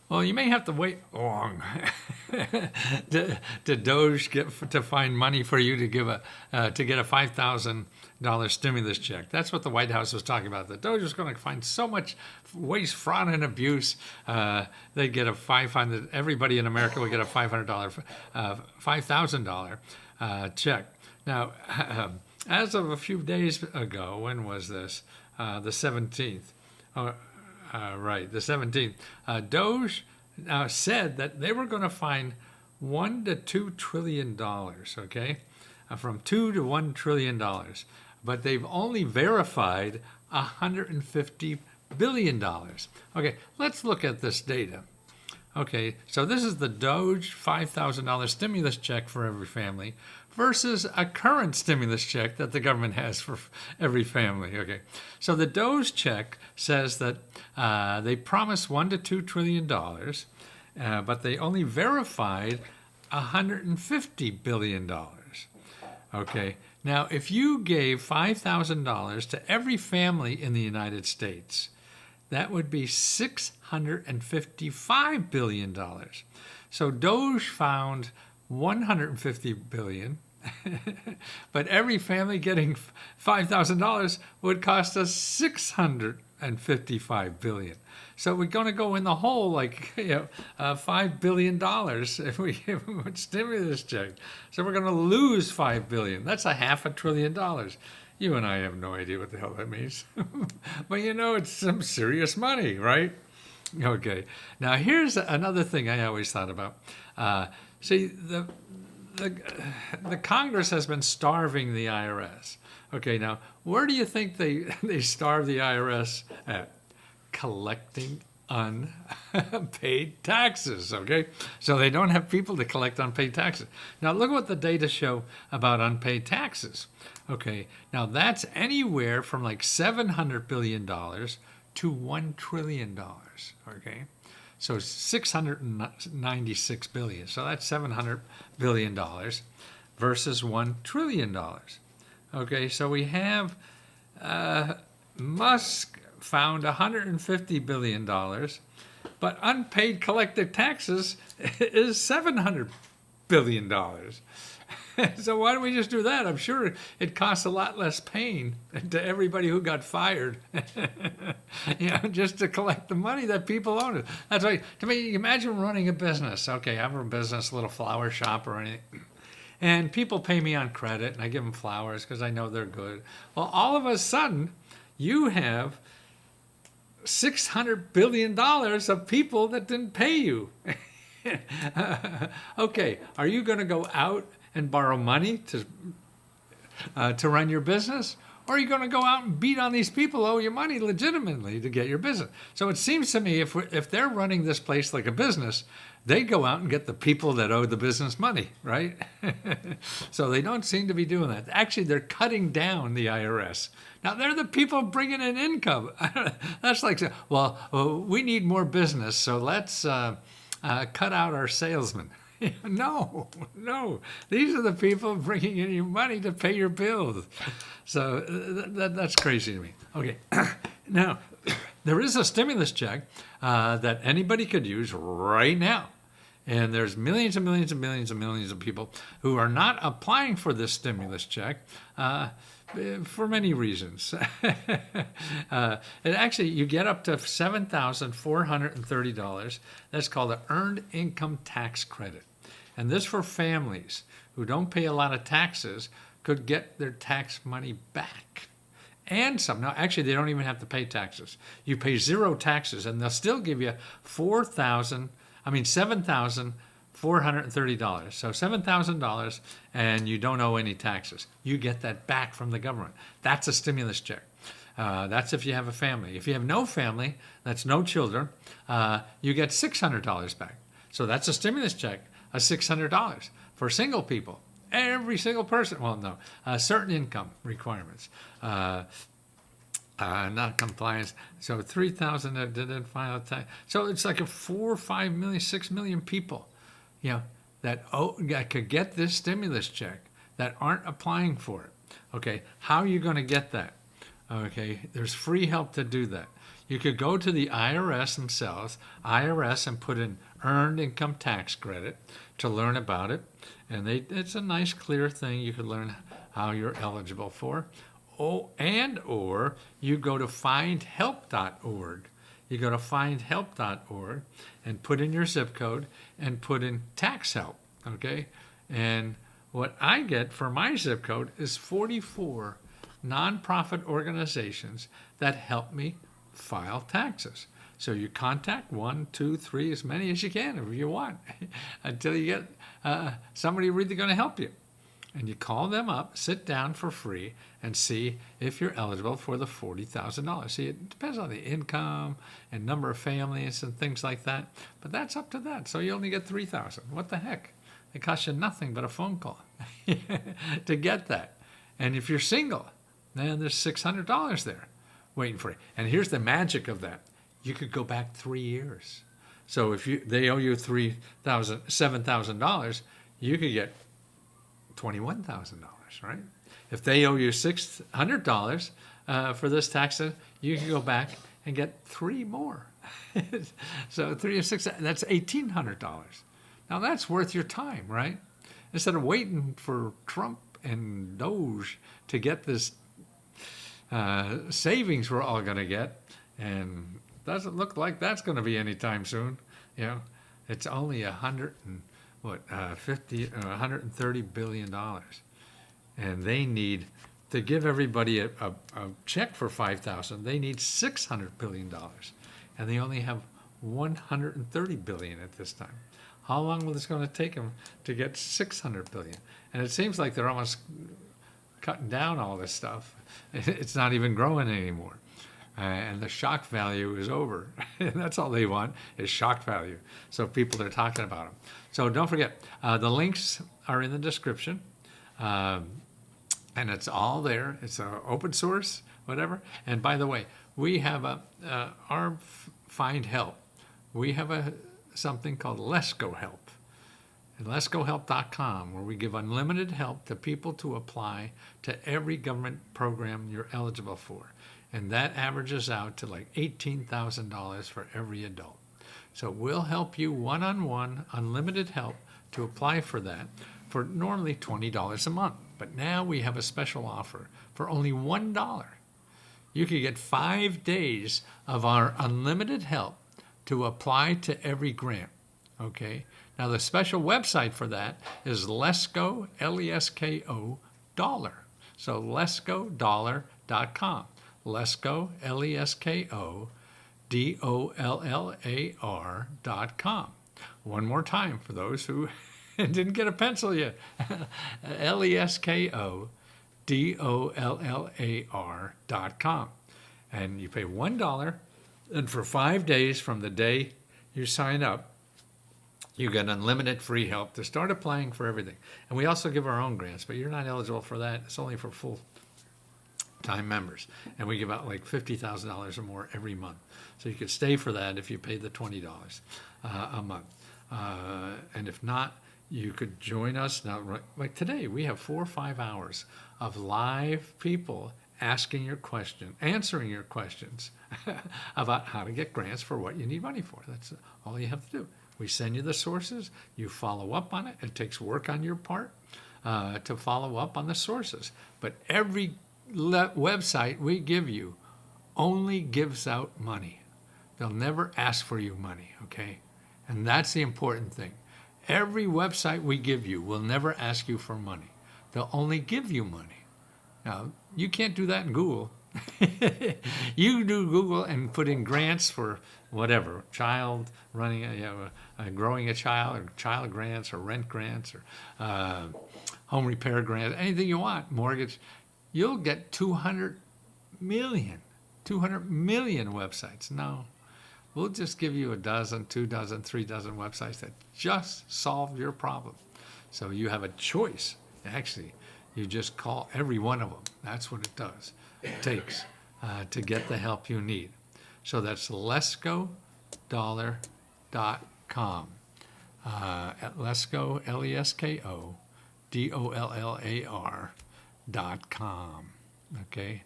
Well, you may have to wait long to Doge to find money for you to give to get a $5,000 stimulus check. That's what the White House was talking about. The Doge was going to find so much waste, fraud, and abuse. They'd get a 500. Everybody in America would get a $5,000 check. Now, as of a few days ago, when was this? The 17th. Right, the 17th. Doge said that they were going to find $1 to $2 trillion, okay? From $2 to $1 trillion. But they've only verified $150 billion. Okay, let's look at this data. Okay, so this is the Doge $5,000 stimulus check for every family versus a current stimulus check that the government has for every family. Okay, so the Doge check says that they promised $1 to $2 trillion, but they only verified $150 billion. Okay, now if you gave $5,000 to every family in the United States, that would be $655 billion. So Doge found $150 billion, but every family getting $5,000 would cost us $655 billion. So we're going to go in the hole like $5 billion if we give them a stimulus check. So we're going to lose $5 billion. That's $500 billion. You and I have no idea what the hell that means. But it's some serious money, right? Okay. Now, here's another thing I always thought about. See, the Congress has been starving the IRS. Okay, now, where do you think they starve the IRS at? Collecting unpaid taxes, okay? So they don't have people to collect unpaid taxes. Now look what the data show about unpaid taxes. Okay, now that's anywhere from like $700 billion to $1 trillion, okay? So 696 billion. So that's $700 billion versus $1 trillion. Okay, so we have Musk found $150 billion, but unpaid collective taxes is $700 billion. So why don't we just do that? I'm sure it costs a lot less pain to everybody who got fired, just to collect the money that people own. That's right. To me, imagine running a business. Okay, I have a business, a little flower shop or anything. And people pay me on credit, and I give them flowers because I know they're good. Well, all of a sudden, you have $600 billion of people that didn't pay you. Okay, are you going to go out and borrow money to run your business? Or are you going to go out and beat on these people who owe you money legitimately to get your business? So it seems to me if they're running this place like a business, they go out and get the people that owe the business money, right? So they don't seem to be doing that. Actually, they're cutting down the IRS. Now, they're the people bringing in income. That's like, well, we need more business, so let's cut out our salesmen. No. These are the people bringing in your money to pay your bills. So that's crazy to me. Okay. Now, there is a stimulus check that anybody could use right now. And there's millions and millions and millions and millions of people who are not applying for this stimulus check for many reasons. And actually, you get up to $7,430. That's called an earned income tax credit. And this for families who don't pay a lot of taxes could get their tax money back. And some. Now, actually, they don't even have to pay taxes. You pay zero taxes, and they'll still give you $7,430. So $7,000, and you don't owe any taxes. You get that back from the government. That's a stimulus check. That's if you have a family. If you have no family, that's no children, you get $600 back. So that's a stimulus check, $600 for single people. Every single person. Well, no, certain income requirements. Not compliance. So 3,000 that didn't file a tax. So it's like 4, 5 million, 6 million people, that could get this stimulus check that aren't applying for it. Okay, how are you going to get that? Okay, there's free help to do that. You could go to the IRS themselves, IRS, and put in earned income tax credit to learn about it. And it's a nice, clear thing you could learn how you're eligible for. Or you go to findhelp.org. You go to findhelp.org and put in your zip code and put in tax help, okay? And what I get for my zip code is 44 nonprofit organizations that help me file taxes. So you contact 1, 2, 3, as many as you can if you want, until you get somebody really going to help you. And you call them up, sit down for free, and see if you're eligible for the $40,000. See, it depends on the income and number of families and things like that, but that's up to that. So you only get $3,000. What the heck? It costs you nothing but a phone call to get that. And if you're single, then there's $600 there waiting for you. And here's the magic of that. You could go back 3 years. So if they owe you $7,000, you could get $21,000, right? If they owe you $600 for this tax, you can go back and get 3 more. So 3 or 6, that's $1,800. Now that's worth your time, right? Instead of waiting for Trump and Doge to get this savings we're all going to get, and doesn't look like that's going to be anytime soon. You know, it's only $130 billion, and they need to give everybody a check for $5,000. They need $600 billion, and they only have $130 billion at this time. How long will this going to take them to get $600 billion? And it seems like they're almost cutting down all this stuff. It's not even growing anymore. And the shock value is over. That's all they want is shock value. So people are talking about them. So don't forget, the links are in the description. And it's all there. It's open source, whatever. And by the way, we have our Find Help. We have something called Let's Go Help. And letsgohelp.com, where we give unlimited help to people to apply to every government program you're eligible for. And that averages out to like $18,000 for every adult. So we'll help you one-on-one, unlimited help to apply for that for normally $20 a month. But now we have a special offer for only $1. You can get 5 days of our unlimited help to apply to every grant, okay? Now the special website for that is Lesko, L-E-S-K-O, dollar. So letsgodollar.com. Lesko, Lesko, dollar.com. One more time for those who didn't get a pencil yet. Lesko, dollar.com. And you pay $1, and for 5 days from the day you sign up, you get unlimited free help to start applying for everything. And we also give our own grants, but you're not eligible for that. It's only for full-time members. And we give out like $50,000 or more every month. So you could stay for that if you pay the $20 a month. And if not, you could join us. Now, like today, we have 4 or 5 hours of live people asking your question, answering your questions about how to get grants for what you need money for. That's all you have to do. We send you the sources, you follow up on it. It takes work on your part to follow up on the sources. But every website we give you only gives out money. They'll never ask for you money, okay? And that's the important thing. Every website we give you will never ask you for money. They'll only give you money. Now, you can't do that in Google. You do Google and put in grants for whatever, child running, growing a child, or child grants, or rent grants, or home repair grants, anything you want, mortgage. You'll get 200 million websites. No, we'll just give you a dozen, 2 dozen, 3 dozen websites that just solve your problem. So you have a choice. Actually, you just call every one of them. That's what it takes to get the help you need. So that's letsgodollar.com. At Lesko, Lesko, dollar.com. Okay,